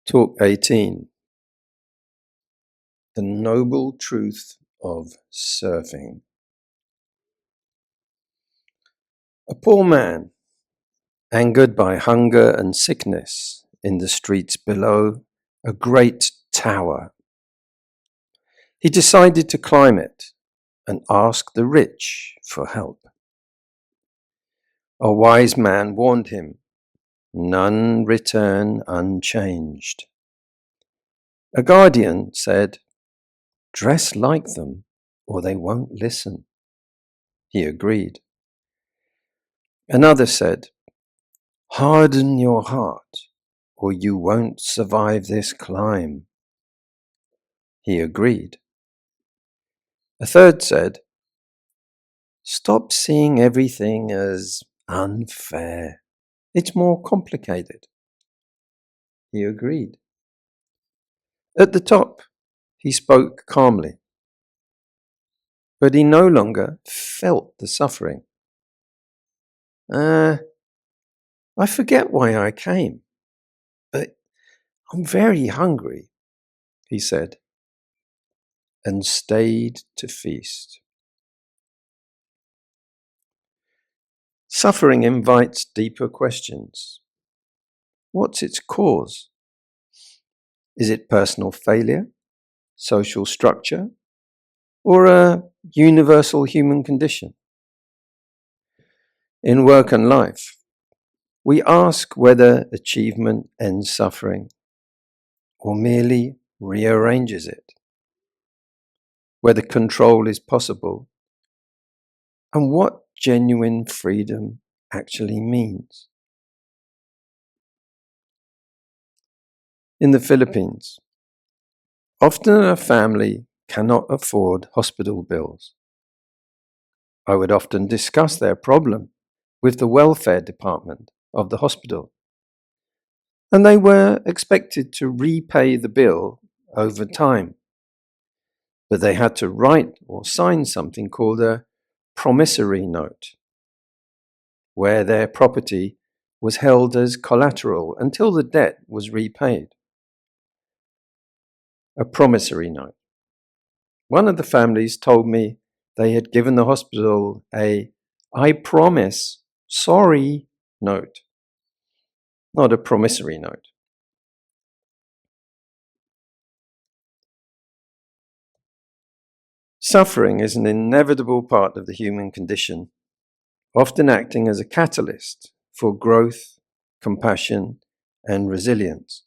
Talk 18. The Noble Truth of Surfing. A poor man, angered by hunger and sickness in the streets below a great tower. He decided to climb it and ask the rich for help. A wise man warned him, none return unchanged. A guardian said, dress like them or they won't listen. He agreed. Another said, harden your heart or you won't survive this climb. He agreed. A third said, stop seeing everything as unfair. It's more complicated. He agreed. At the top, he spoke calmly, but he no longer felt the suffering. I forget why I came, but I'm very hungry, he said, and stayed to feast. Suffering invites deeper questions. What's its cause? Is it personal failure, social structure, or a universal human condition? In work and life, we ask whether achievement ends suffering or merely rearranges it, whether control is possible, and what genuine freedom actually means. In the Philippines, often a family cannot afford hospital bills. I would often discuss their problem with the welfare department of the hospital, and they were expected to repay the bill over time, but they had to write or sign something called a promissory note, where their property was held as collateral until the debt was repaid. A promissory note. One of the families told me they had given the hospital a I promise, sorry note, not a promissory note. Suffering is an inevitable part of the human condition, often acting as a catalyst for growth, compassion, and resilience.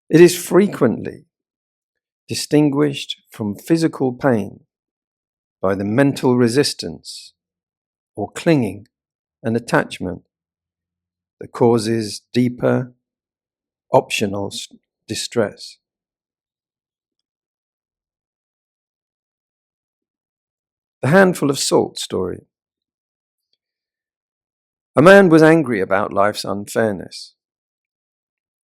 It is frequently distinguished from physical pain by the mental resistance or clinging and attachment that causes deeper, optional distress. The handful of salt story. A man was angry about life's unfairness.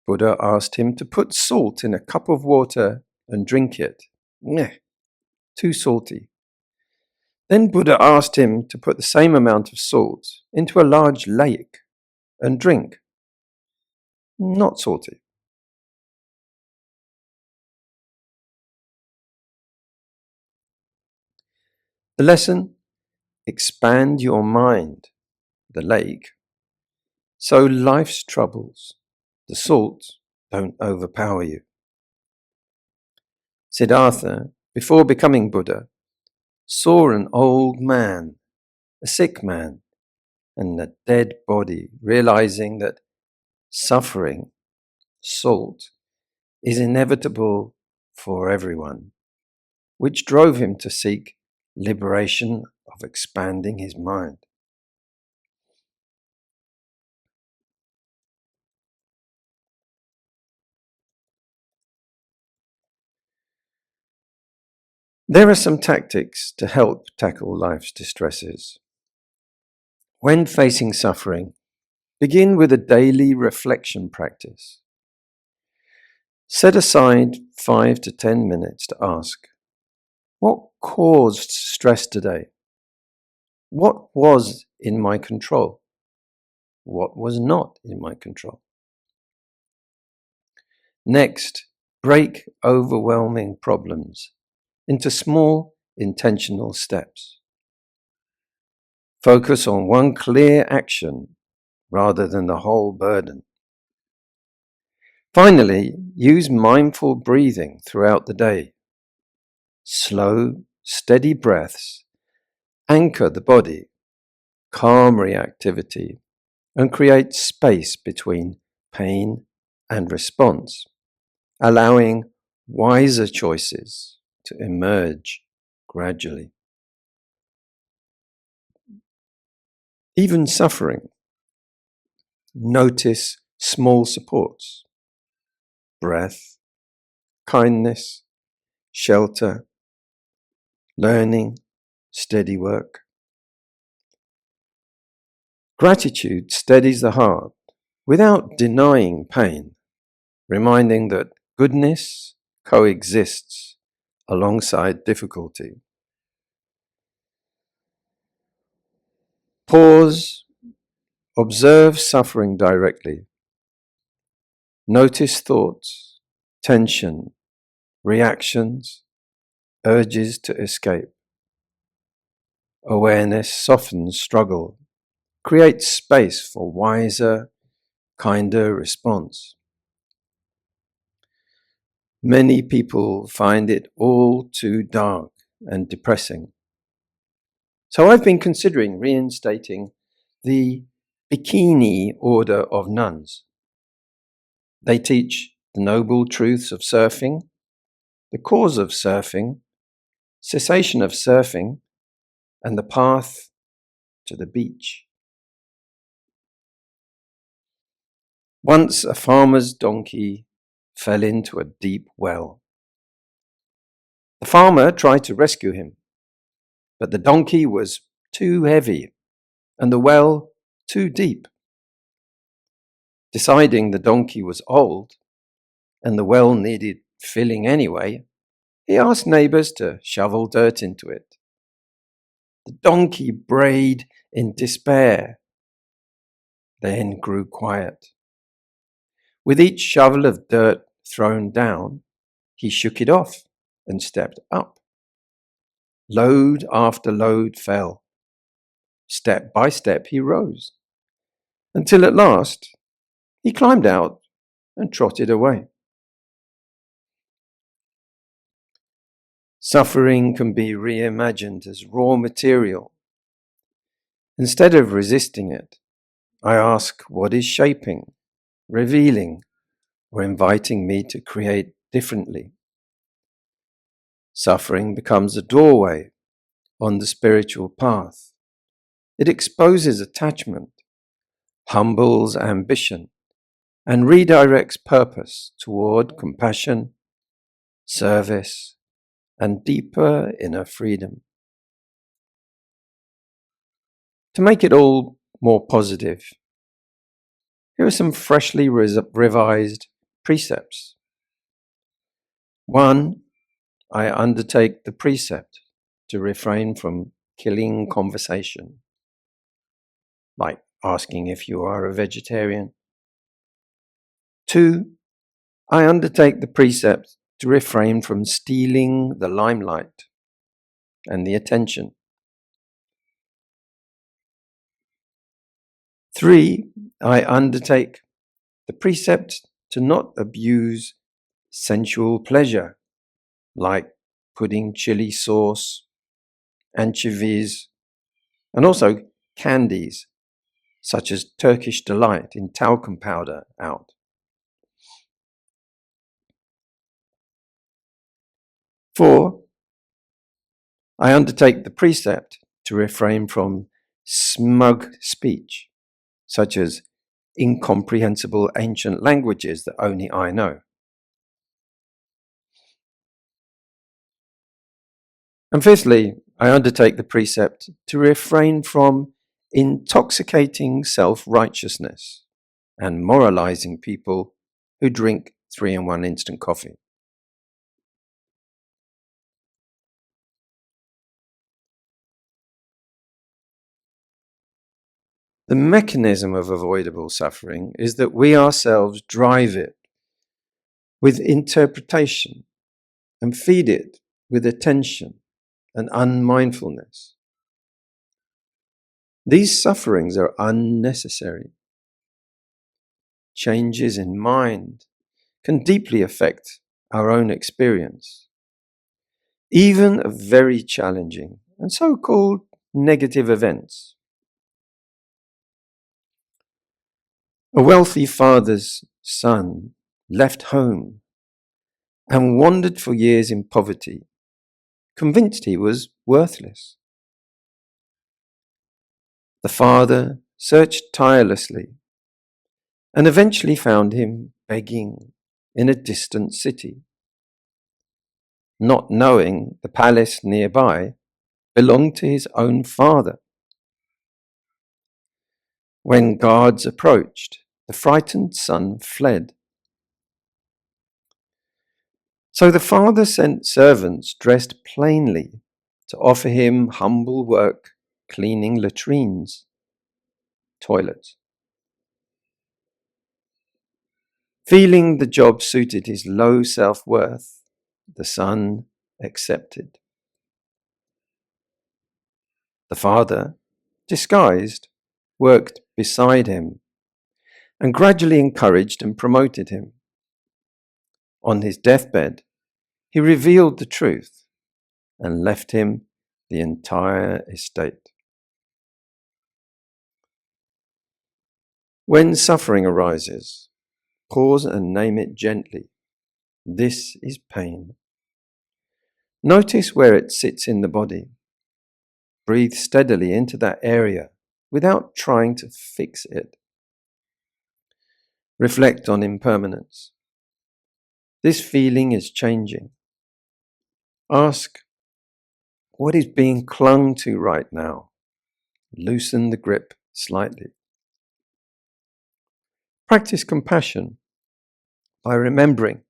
Buddha asked him to put salt in a cup of water and drink it. Meh, too salty. Then Buddha asked him to put the same amount of salt into a large lake and drink. Not salty. The lesson: expand your mind, the lake, so life's troubles, the salt, don't overpower you. Siddhartha, before becoming Buddha, saw an old man, a sick man, and a dead body, realizing that suffering, salt, is inevitable for everyone, which drove him to seek liberation of expanding his mind. There are some tactics to help tackle life's distresses. When facing suffering, begin with a daily reflection practice. Set aside 5 to 10 minutes to ask, what caused stress today? What was in my control? What was not in my control? Next, break overwhelming problems into small, intentional steps. Focus on one clear action rather than the whole burden. Finally, use mindful breathing throughout the day. Slow, steady breaths anchor the body, calm reactivity, and create space between pain and response, allowing wiser choices to emerge gradually. Even suffering, notice small supports: breath, kindness, shelter, learning, steady work. Gratitude steadies the heart without denying pain, reminding that goodness coexists alongside difficulty. Pause, observe suffering directly. Notice thoughts, tension, reactions, urges to escape. Awareness softens struggle, creates space for wiser, kinder response. Many people find it all too dark and depressing. So I've been considering reinstating the Bikini order of nuns. They teach the noble truths of surfing, the cause of surfing, cessation of surfing, and the path to the beach. Once a farmer's donkey fell into a deep well. The farmer tried to rescue him, but the donkey was too heavy and the well too deep. Deciding the donkey was old and the well needed filling anyway, he asked neighbors to shovel dirt into it. The donkey brayed in despair, then grew quiet. With each shovel of dirt thrown down, he shook it off and stepped up. Load after load fell. Step by step he rose, until at last he climbed out and trotted away. Suffering can be reimagined as raw material. Instead of resisting it, I ask what is shaping, revealing, or inviting me to create differently. Suffering becomes a doorway on the spiritual path. It exposes attachment, humbles ambition, and redirects purpose toward compassion, service, and deeper inner freedom. To make it all more positive, here are some freshly revised precepts. 1. I undertake the precept to refrain from killing conversation, like asking if you are a vegetarian. 2. I undertake the precept to refrain from stealing the limelight and the attention. 3. I undertake the precept to not abuse sensual pleasure, like putting chili sauce, anchovies, and also candies, such as Turkish delight in talcum powder, out. 4. I undertake the precept to refrain from smug speech, such as incomprehensible ancient languages that only I know. And fifthly, I undertake the precept to refrain from intoxicating self-righteousness and moralizing people who drink 3-in-1 instant coffee. The mechanism of avoidable suffering is that we ourselves drive it. with interpretation and feed it with attention and unmindfulness. These sufferings are unnecessary. Changes in mind can deeply affect our own experience, even of very challenging and so-called negative events. A wealthy father's son left home and wandered for years in poverty, convinced he was worthless. The father searched tirelessly and eventually found him begging in a distant city, not knowing the palace nearby belonged to his own father. When guards approached, the frightened son fled. So the father sent servants dressed plainly to offer him humble work cleaning latrines, toilets. Feeling the job suited his low self-worth, the son accepted. The father, disguised, worked beside him and gradually encouraged and promoted him. On his deathbed, he revealed the truth and left him the entire estate. When suffering arises, pause and name it gently. This is pain. Notice where it sits in the body. Breathe steadily into that area without trying to fix it. Reflect on impermanence. This feeling is changing. Ask, what is being clung to right now? Loosen the grip slightly. Practice compassion by remembering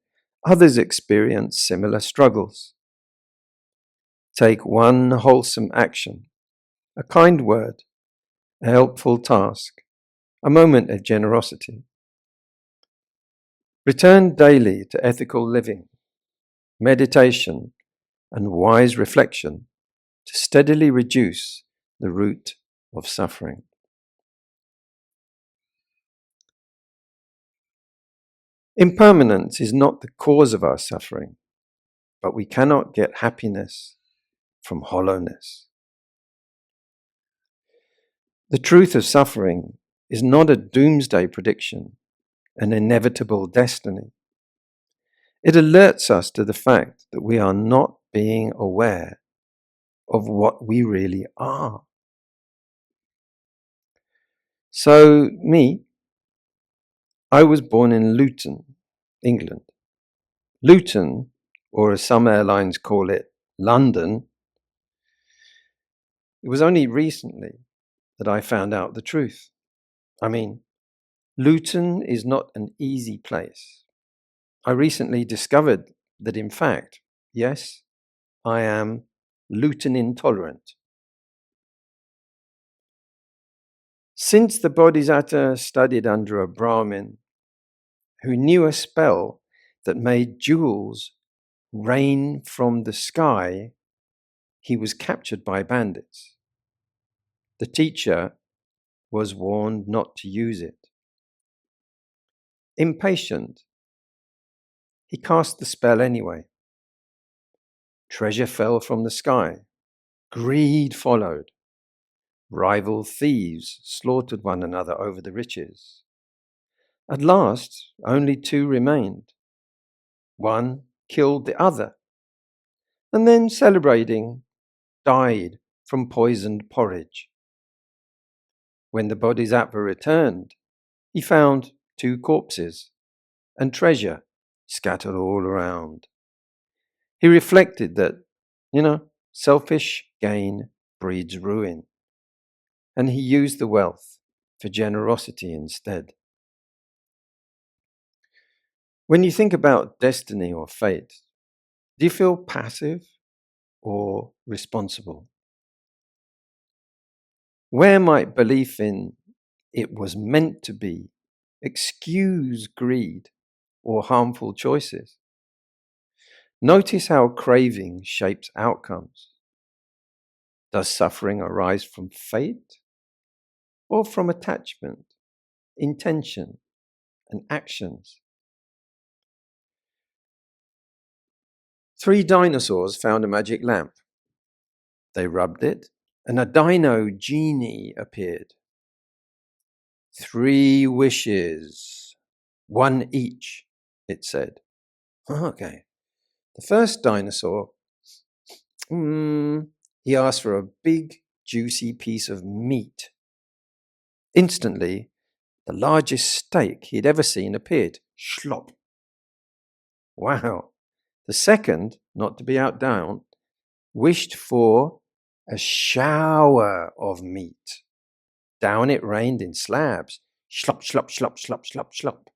others experience similar struggles. Take one wholesome action, a kind word, a helpful task, a moment of generosity. Return daily to ethical living, meditation, and wise reflection to steadily reduce the root of suffering. Impermanence is not the cause of our suffering, but we cannot get happiness from hollowness. The truth of suffering is not a doomsday prediction, an inevitable destiny. It alerts us to the fact that we are not being aware of what we really are. So, I was born in Luton, England. Luton, or as some airlines call it, London. It was only recently that I found out the truth. Luton is not an easy place. I recently discovered that, in fact, yes, I am Luton intolerant. Since the Bodhisattva studied under a Brahmin who knew a spell that made jewels rain from the sky, he was captured by bandits. The teacher was warned not to use it. Impatient, he cast the spell anyway. Treasure fell from the sky. Greed followed. Rival thieves slaughtered one another over the riches. At last, only two remained. One killed the other, and then, celebrating, died from poisoned porridge. When the Bodhisattva returned, he found two corpses and treasure scattered all around. He reflected that, selfish gain breeds ruin, and he used the wealth for generosity instead. When you think about destiny or fate, do you feel passive or responsible? Where might belief in it was meant to be excuse greed or harmful choices. Notice how craving shapes outcomes. Does suffering arise from fate or from attachment, intention, and actions? 3 dinosaurs found a magic lamp. They rubbed it, and a dino genie appeared. 3 wishes, 1 each, it said. Okay. The first dinosaur, he asked for a big, juicy piece of meat. Instantly, the largest steak he'd ever seen appeared. Schlop. Wow. The second, not to be outdone, wished for a shower of meat. Down it rained in slabs. Slop, slop, slop, slop, slop, slop.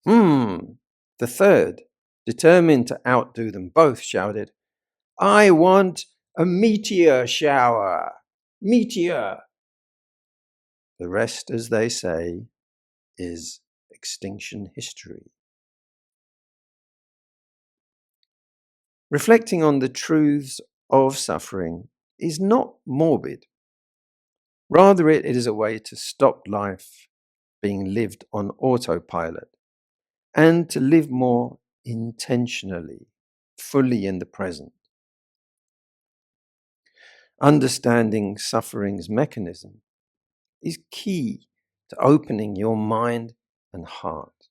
The third, determined to outdo them both, shouted, I want a meteor shower. Meteor. The rest, as they say, is extinction history. Reflecting on the truths of suffering is not morbid. Rather, it is a way to stop life being lived on autopilot and to live more intentionally, fully in the present. Understanding suffering's mechanism is key to opening your mind and heart.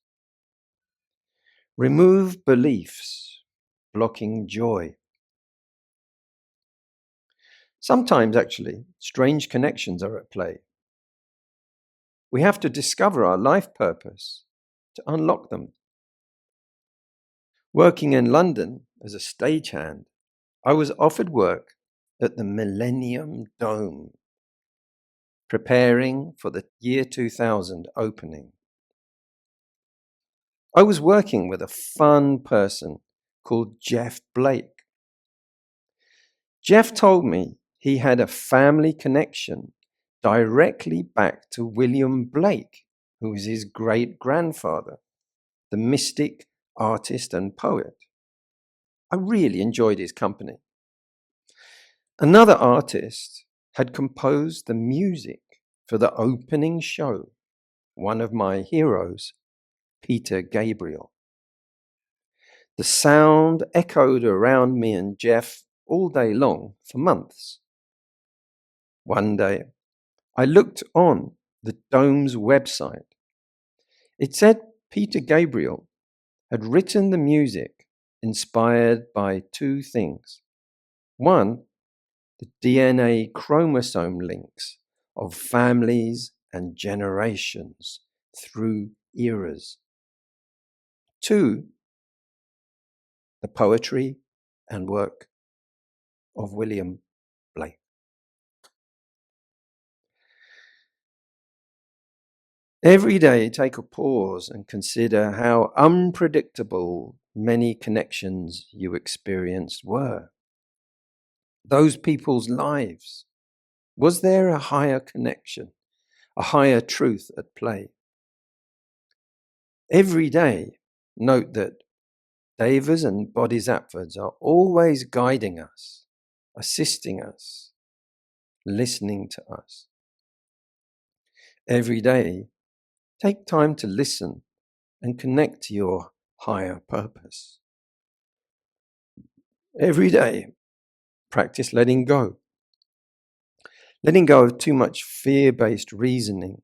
Remove beliefs blocking joy. Sometimes, actually, strange connections are at play. We have to discover our life purpose to unlock them. Working in London as a stagehand, I was offered work at the Millennium Dome, preparing for the year 2000 opening. I was working with a fun person called Jeff Blake. Jeff told me he had a family connection directly back to William Blake, who was his great-grandfather, the mystic, artist, and poet. I really enjoyed his company. Another artist had composed the music for the opening show, one of my heroes, Peter Gabriel. The sound echoed around me and Jeff all day long for months. One day, I looked on the Dome's website. It said Peter Gabriel had written the music inspired by 2 things. One, the DNA chromosome links of families and generations through eras. 2, the poetry and work of William Blake. Every day, take a pause and consider how unpredictable many connections you experienced were. Those people's lives. Was there a higher connection, a higher truth at play? Every day, note that Devas and Bodhisattvas are always guiding us, assisting us, listening to us. Every day, take time to listen and connect to your higher purpose. Every day, practice letting go. Letting go of too much fear-based reasoning,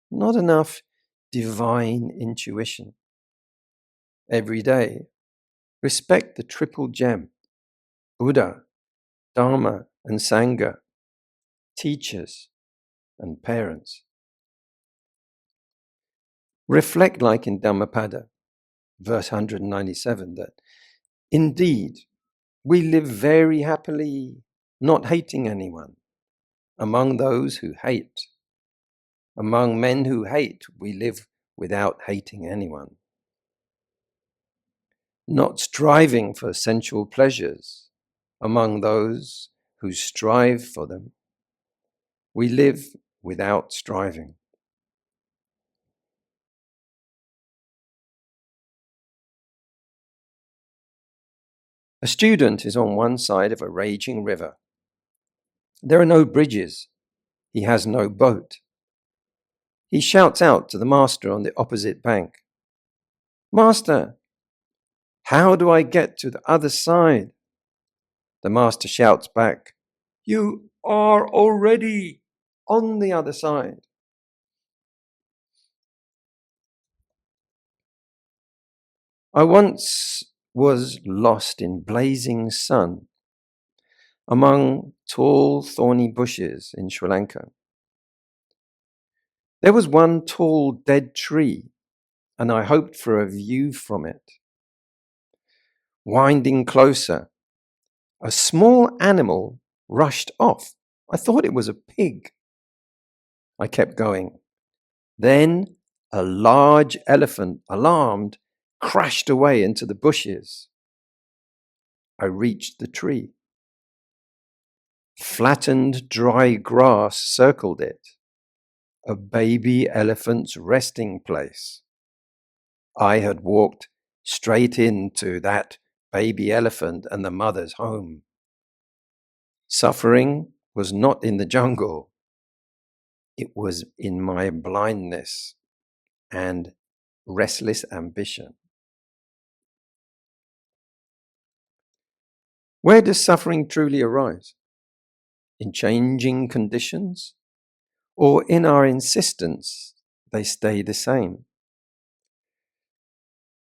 not enough divine intuition. Every day, respect the triple gem, Buddha, Dharma, and Sangha, teachers and parents. Reflect like in Dhammapada, verse 197, that indeed we live very happily, not hating anyone, among those who hate. Among men who hate, we live without hating anyone. Not striving for sensual pleasures, among those who strive for them. We live without striving. A student is on one side of a raging river. There are no bridges. He has no boat. He shouts out to the master on the opposite bank, "Master, how do I get to the other side?" The master shouts back, "You are already on the other side." I once was lost in blazing sun among tall, thorny bushes in Sri Lanka. There was one tall, dead tree, and I hoped for a view from it. Winding closer, a small animal rushed off. I thought it was a pig. I kept going. Then a large elephant, alarmed, crashed away into the bushes. I reached the tree. Flattened, dry grass circled it, a baby elephant's resting place. I had walked straight into that baby elephant and the mother's home. Suffering was not in the jungle. It was in my blindness and restless ambition. Where does suffering truly arise? In changing conditions, or in our insistence they stay the same?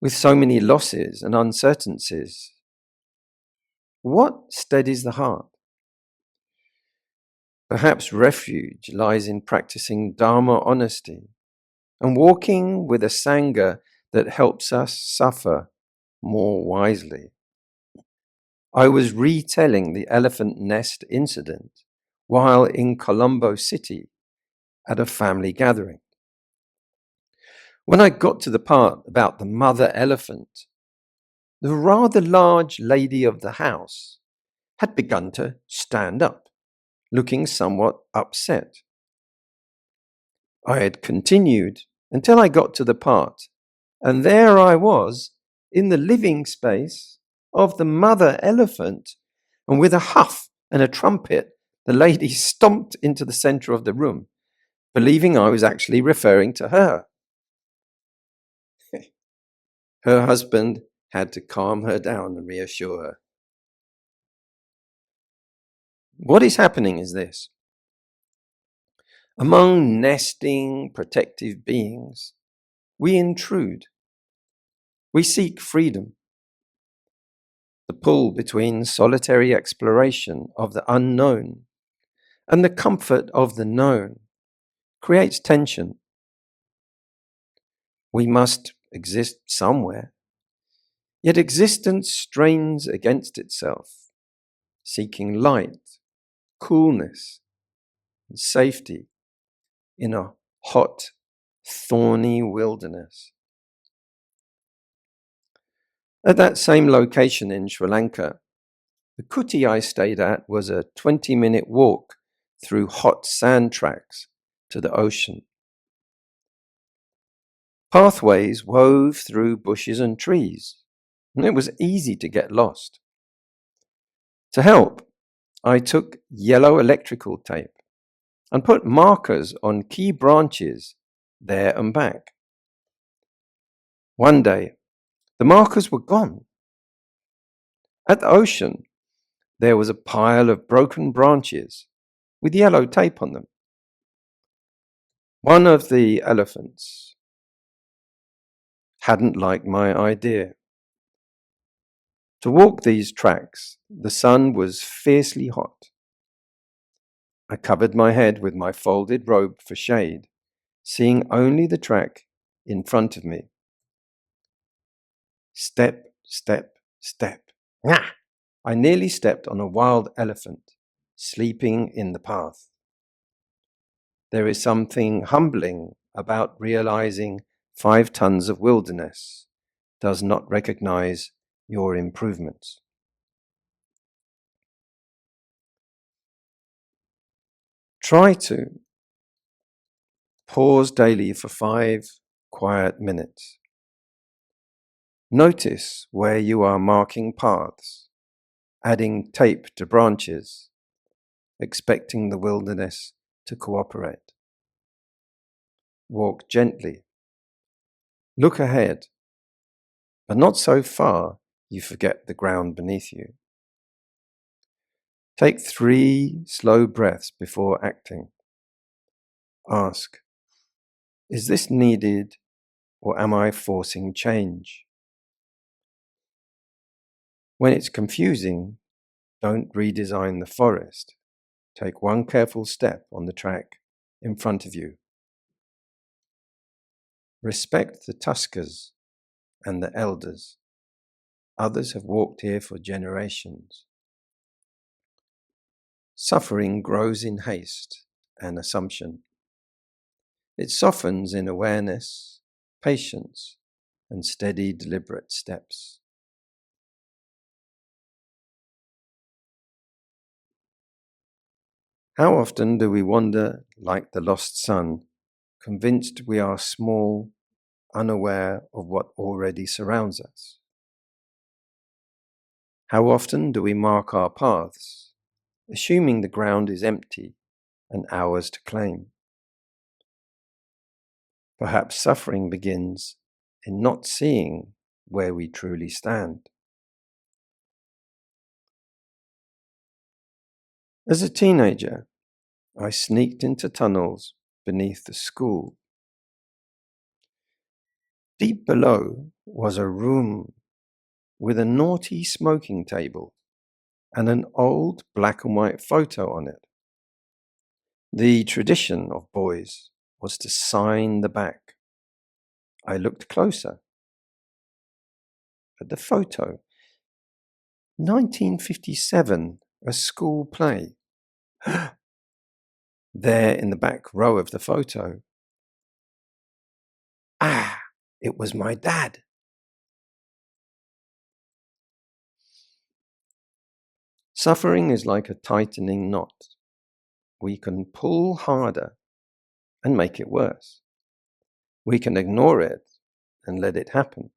With so many losses and uncertainties, what steadies the heart? Perhaps refuge lies in practicing Dharma honesty and walking with a sangha that helps us suffer more wisely. I was retelling the elephant nest incident while in Colombo City at a family gathering. When I got to the part about the mother elephant, the rather large lady of the house had begun to stand up, looking somewhat upset. I had continued until I got to the part, and there I was in the living space of the mother elephant, and with a huff and a trumpet, the lady stomped into the center of the room, believing I was actually referring to her. Her husband had to calm her down and reassure her. What is happening is this. Among nesting, protective beings, we intrude. We seek freedom. The pull between solitary exploration of the unknown and the comfort of the known creates tension. We must exist somewhere, yet existence strains against itself, seeking light, coolness, and safety in a hot, thorny wilderness. At that same location in Sri Lanka, the kuti I stayed at was a 20-minute walk through hot sand tracks to the ocean. Pathways wove through bushes and trees, and it was easy to get lost. To help, I took yellow electrical tape and put markers on key branches there and back. One day, the markers were gone. At the ocean, there was a pile of broken branches with yellow tape on them. One of the elephants hadn't liked my idea. To walk these tracks, the sun was fiercely hot. I covered my head with my folded robe for shade, seeing only the track in front of me. Step, step, step. Ngah! I nearly stepped on a wild elephant, sleeping in the path. There is something humbling about realizing 5 tons of wilderness does not recognize your improvements. Try to pause daily for 5 quiet minutes. Notice where you are marking paths adding tape to branches, expecting the wilderness to cooperate. Walk gently. Look ahead, but not so far you forget the ground beneath you. Take 3 slow breaths before acting. Ask, is this needed or am I forcing change? When it's confusing, don't redesign the forest. Take 1 careful step on the track in front of you. Respect the tuskers and the elders. Others have walked here for generations. Suffering grows in haste and assumption. It softens in awareness, patience, and steady, deliberate steps. How often do we wander like the lost son, convinced we are small, unaware of what already surrounds us? How often do we mark our paths, assuming the ground is empty and ours to claim? Perhaps suffering begins in not seeing where we truly stand. As a teenager, I sneaked into tunnels beneath the school. Deep below was a room with a naughty smoking table and an old black and white photo on it. The tradition of boys was to sign the back. I looked closer at the photo. 1957, a school play. There in the back row of the photo. It was my dad. Suffering is like a tightening knot. We can pull harder and make it worse. We can ignore it and let it happen.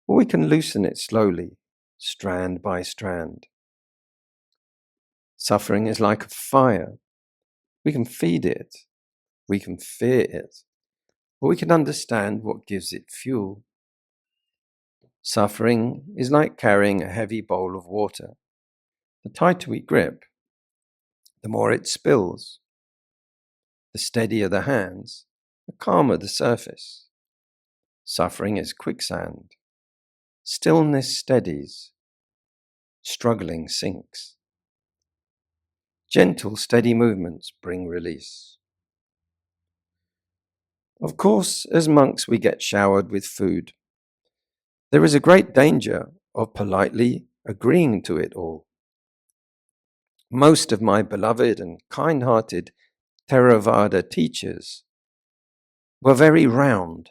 Or we can loosen it slowly, strand by strand. Suffering is like a fire. We can feed it, we can fear it, or we can understand what gives it fuel. Suffering is like carrying a heavy bowl of water. The tighter we grip, the more it spills. The steadier the hands, the calmer the surface. Suffering is quicksand. Stillness steadies. Struggling sinks. Gentle, steady movements bring release. Of course, as monks we get showered with food. There is a great danger of politely agreeing to it all. Most of my beloved and kind-hearted Theravada teachers were very round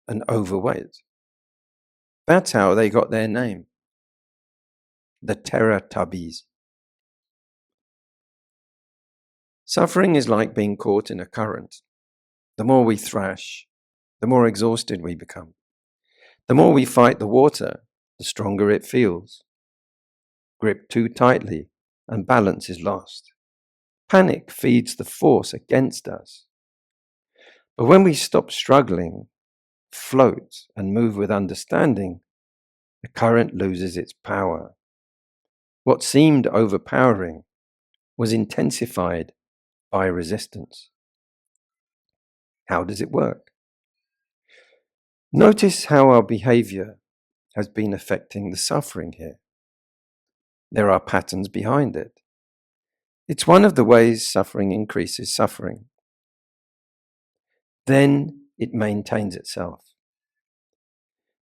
and overweight. That's how they got their name, the Tubbies. Suffering is like being caught in a current. The more we thrash, the more exhausted we become. The more we fight the water, the stronger it feels. Grip too tightly, and balance is lost. Panic feeds the force against us. But when we stop struggling, float, and move with understanding, the current loses its power. What seemed overpowering was intensified by resistance. How does it work? Notice how our behavior has been affecting the suffering here. There are patterns behind it. It's one of the ways suffering increases suffering. Then it maintains itself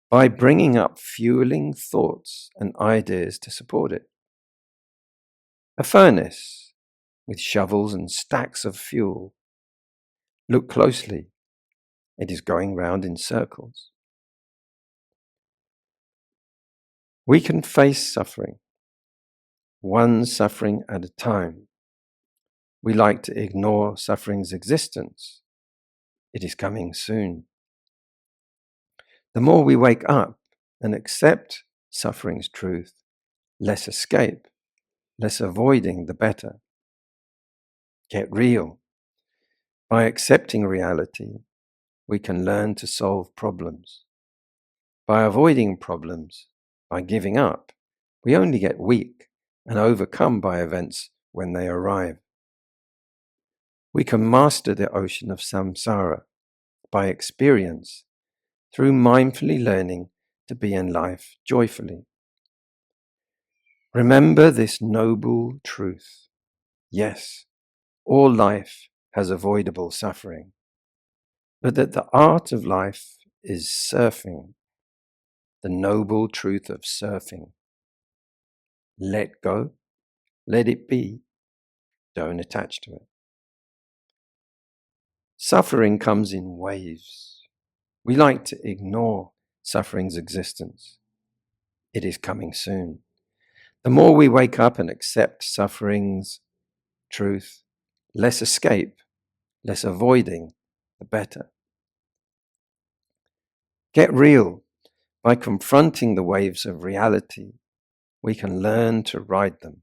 by bringing up fueling thoughts and ideas to support it. A furnace with shovels and stacks of fuel. Look closely. It is going round in circles. We can face suffering, one suffering at a time. We like to ignore suffering's existence. It is coming soon. The more we wake up and accept suffering's truth, less escape, less avoiding, the better. Get real. By accepting reality, we can learn to solve problems. By avoiding problems, by giving up, we only get weak and overcome by events when they arrive. We can master the ocean of samsara by experience through mindfully learning to be in life joyfully. Remember this noble truth. Yes, all life has avoidable suffering, but that the art of life is surfing, the noble truth of surfing. Let go, let it be, don't attach to it. Suffering comes in waves. We like to ignore suffering's existence. It is coming soon. The more we wake up and accept suffering's truth, less escape, less avoiding, the better. Get real. By confronting the waves of reality, we can learn to ride them.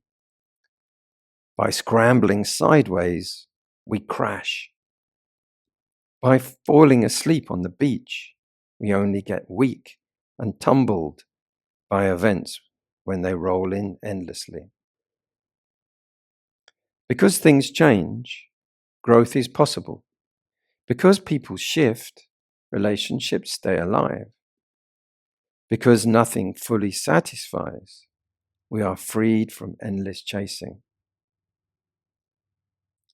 By scrambling sideways, we crash. By falling asleep on the beach, we only get weak and tumbled by events when they roll in endlessly. Because things change, growth is possible. Because people shift, relationships stay alive. Because nothing fully satisfies, we are freed from endless chasing.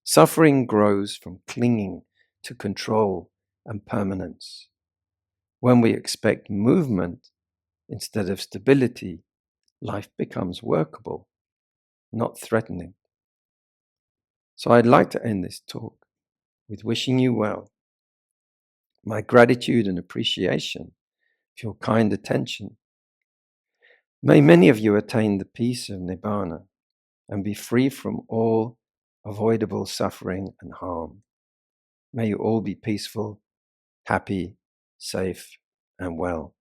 Suffering grows from clinging to control and permanence. When we expect movement instead of stability, life becomes workable, not threatening. So I'd like to end this talk with wishing you well. My gratitude and appreciation for your kind attention. May many of you attain the peace of Nibbana and be free from all avoidable suffering and harm. May you all be peaceful, happy, safe, and well.